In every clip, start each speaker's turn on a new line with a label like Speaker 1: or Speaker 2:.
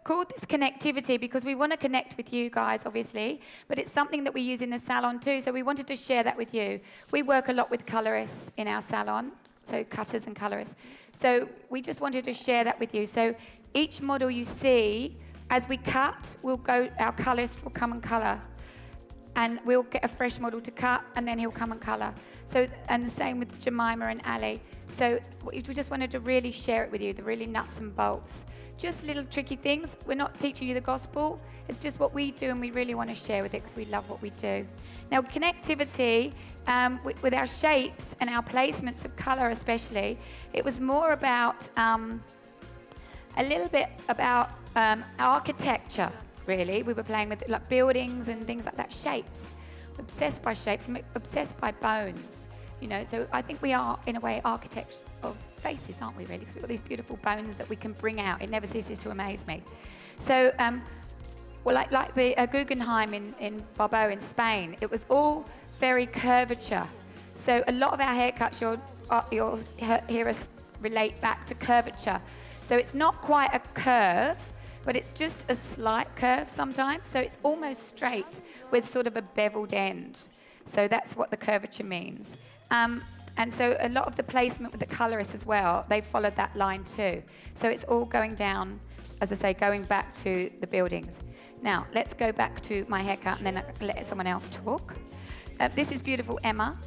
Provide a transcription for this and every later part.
Speaker 1: called this connectivity because we want to connect with you guys, obviously, but it's something that we use in the salon too, so we wanted to share that with you. We work a lot with colorists in our salon, so cutters and colorists. So we just wanted to share that with you. So each model you see, as we cut, our colorist will come and color. And we'll get a fresh model to cut, and then he'll come and colour. So, and the same with Jemima and Ali. So we just wanted to really share it with you, the really nuts and bolts. Just little tricky things. We're not teaching you the gospel. It's just what we do, and we really want to share with it because we love what we do. Now, connectivity with our shapes and our placements of colour especially, it was more about a little bit about architecture. Really, we were playing with like buildings and things like that, shapes. We're obsessed by shapes, obsessed by bones, you know. So I think we are, in a way, architects of faces, aren't we, really? Because we've got these beautiful bones that we can bring out. It never ceases to amaze me. So, well, like the Guggenheim in Bilbao in Spain, it was all very curvature. So a lot of our haircuts, you'll hear us relate back to curvature. So it's not quite a curve, but it's just a slight curve sometimes. So it's almost straight with sort of a beveled end. So that's what the curvature means. And so a lot of the placement with the colorists as well, they followed that line too. So it's all going down, as I say, going back to the buildings. Now, let's go back to my haircut and then let someone else talk. This is beautiful Emma.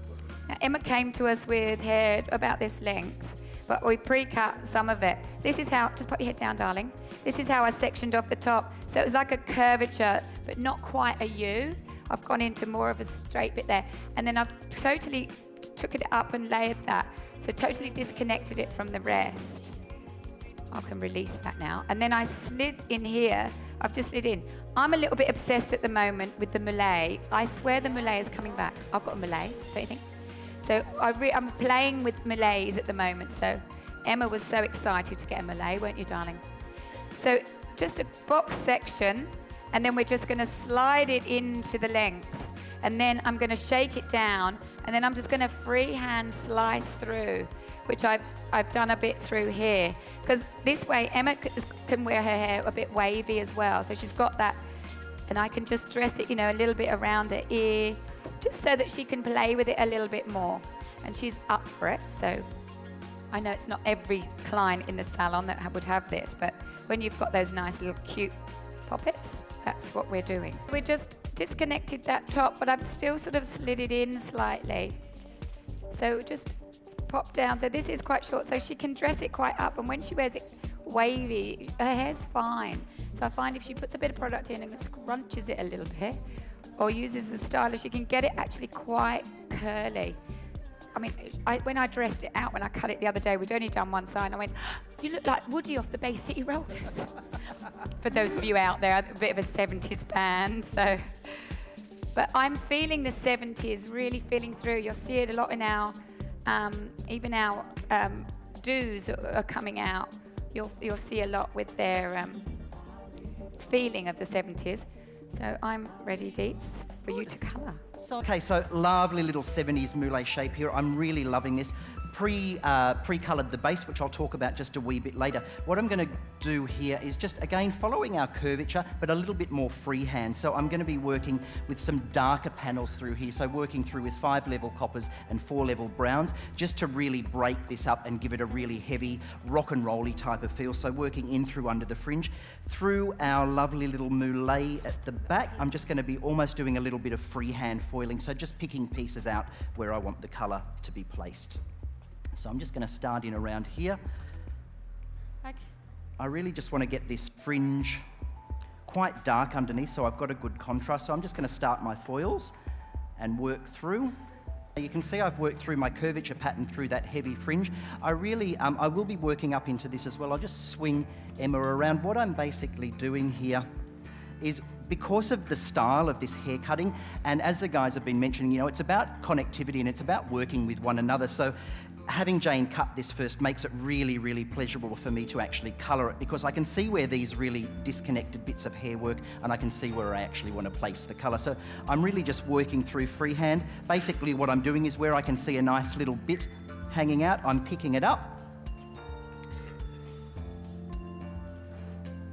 Speaker 1: Now, Emma came to us with hair about this length, but we've pre-cut some of it. This is how, just put your head down, darling. This is how I sectioned off the top. So it was like a curvature, but not quite a U. I've gone into more of a straight bit there. And then I've totally took it up and layered that. So totally disconnected it from the rest. I can release that now. And then I slid in here. I've just slid in. I'm a little bit obsessed at the moment with the mullet. I swear the mullet is coming back. I've got a mullet, don't you think? So I'm playing with mullets at the moment. So Emma was so excited to get a mullet, weren't you, darling? So just a box section, and then we're just going to slide it into the length. And then I'm going to shake it down, and then I'm just going to freehand slice through, which I've done a bit through here. Because this way, Emma can wear her hair a bit wavy as well. So she's got that, and I can just dress it, you know, a little bit around her ear, just so that she can play with it a little bit more. And she's up for it, so I know it's not every client in the salon that would have this, but when you've got those nice little cute poppets, that's what we're doing. We just disconnected that top, but I've still sort of slid it in slightly. So just pop down. So this is quite short, so she can dress it quite up, and when she wears it wavy, her hair's fine. So I find if she puts a bit of product in and scrunches it a little bit, or uses the styler, she can get it actually quite curly. I mean, when I dressed it out, when I cut it the other day, we'd only done one side, and I went, you look like Woody off the Bay City Rollers. For those of you out there, a bit of a 70s band, so. But I'm feeling the 70s, really feeling through. You'll see it a lot in our, even our do's are coming out. You'll see a lot with their feeling of the 70s. So I'm ready, Deets, for you to colour.
Speaker 2: Okay, so lovely little 70s moulay shape here. I'm really loving this. Pre-coloured the base, which I'll talk about just a wee bit later. What I'm going to do here is just, again, following our curvature, but a little bit more freehand. So I'm going to be working with some darker panels through here. So working through with 5-level coppers and 4-level browns, just to really break this up and give it a really heavy rock and rolly type of feel. So working in through under the fringe. Through our lovely little moulay at the back, I'm just going to be almost doing a little bit of freehand foiling. So just picking pieces out where I want the colour to be placed. So I'm just going to start in around here.
Speaker 1: Okay.
Speaker 2: I really just want to get this fringe quite dark underneath, so I've got a good contrast. So I'm just going to start my foils and work through. You can see I've worked through my curvature pattern through that heavy fringe. I will be working up into this as well. I'll just swing Emma around. What I'm basically doing here is, because of the style of this hair cutting, and as the guys have been mentioning, you know, it's about connectivity and it's about working with one another. So having Jayne cut this first makes it really, really pleasurable for me to actually colour it, because I can see where these really disconnected bits of hair work, and I can see where I actually want to place the colour. So I'm really just working through freehand. Basically what I'm doing is, where I can see a nice little bit hanging out, I'm picking it up.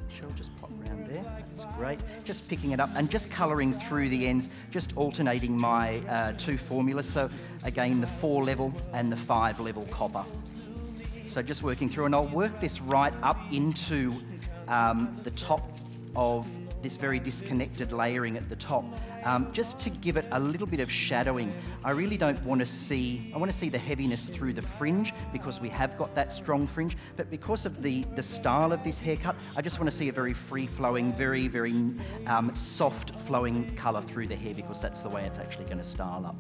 Speaker 2: Sure. just pop around there. That's great. Just picking it up and just colouring through the ends, just alternating my 2 formulas. So again, the 4 level and the 5 level copper. So just working through, and I'll work this right up into the top of this very disconnected layering at the top, just to give it a little bit of shadowing. I really don't want to see, I want to see the heaviness through the fringe because we have got that strong fringe, but because of the style of this haircut, I just want to see a very free-flowing, very, very soft flowing colour through the hair because that's the way it's actually going to style up.